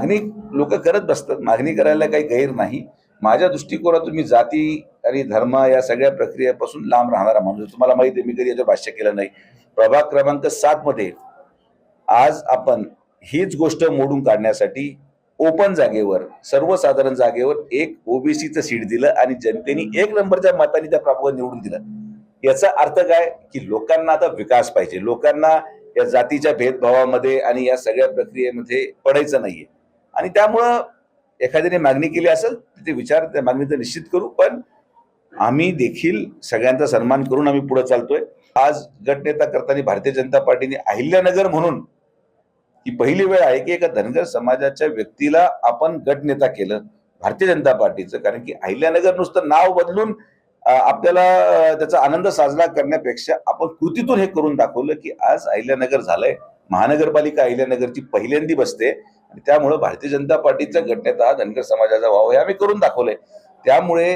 मागणी लोक करत बसतात, मागणी करायला काही गैर नाही. माझ्या दृष्टिकोनातून मी जाती आणि धर्म या सगळ्या प्रक्रियेपासून लांब राहणारा माणूस. तुम्हाला माहिती आहे मी कधी याच्यावर भाष्य केलं नाही. प्रभाग क्रमांक 7 मध्ये आज आपण हीच गोष्ट मोडून काढण्यासाठी ओपन जागेवर, सर्वसाधारण जागेवर एक ओबीसीचं सीट दिलं आणि जनतेने 1 नंबरच्या मताने त्या प्रभागावर निवडून दिलं. याचा अर्थ काय की लोकांना आता विकास पाहिजे, लोकांना या जातीच्या भेदभावामध्ये आणि या सगळ्या प्रक्रियेमध्ये पडायचं नाहीये. आणि त्यामुळं एखाद्याने मागणी केली असेल ते विचार त्या मागणीचा निश्चित करू, पण आम्ही देखील सगळ्यांचा सन्मान करून आम्ही पुढे चालतोय. आज गटनेता करताना भारतीय जनता पार्टीने अहिल्यानगर म्हणून ही पहिली वेळ आहे की एका धनगर समाजाच्या व्यक्तीला आपण गटनेता केलं भारतीय जनता पार्टीचं. कारण की अहिल्यानगर नुसतं नाव बदलून आपल्याला त्याचा आनंद साजरा करण्यापेक्षा आपण कृतीतून हे करून दाखवलं की आज अहिल्यानगर झालंय. महानगरपालिका अहिल्यानगरची पहिल्यांदी बसते आणि त्यामुळे भारतीय जनता पार्टीचा गटनेता हा धनगर समाजाचा व्हावा हे आम्ही करून दाखवलंय. त्यामुळे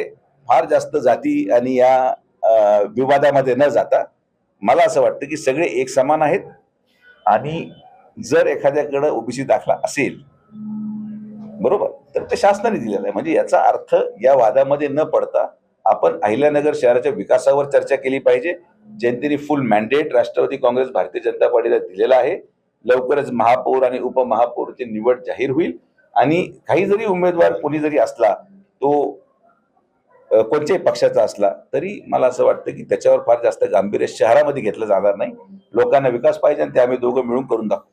फार जास्त जाती आणि या विवादामध्ये न जाता मला असं वाटतं की सगळे एक समान आहेत आणि जर एखाद्याकडे ओबीसी दाखला असेल बरोबर तर ते शासनाने दिलेला आहे. म्हणजे याचा अर्थ या वादामध्ये न पडता आपण अहिल्यानगर शहराच्या विकासावर चर्चा केली पाहिजे. जनतेने फुल मॅन्डेट राष्ट्रवादी काँग्रेस भारतीय जनता पार्टीला दिलेला आहे. लवकरच महापौर आणि उपमहापौरची निवड जाहीर होईल आणि काही जरी उमेदवार कोणी जरी असला तो कोणत्याही पक्षाचा असला तरी मला असं वाटतं की त्याच्यावर फार जास्त गांभीर्य शहरामध्ये घेतलं जाणार नाही. लोकांना विकास पाहिजे आणि ते आम्ही दोघं मिळून करून दाखवू.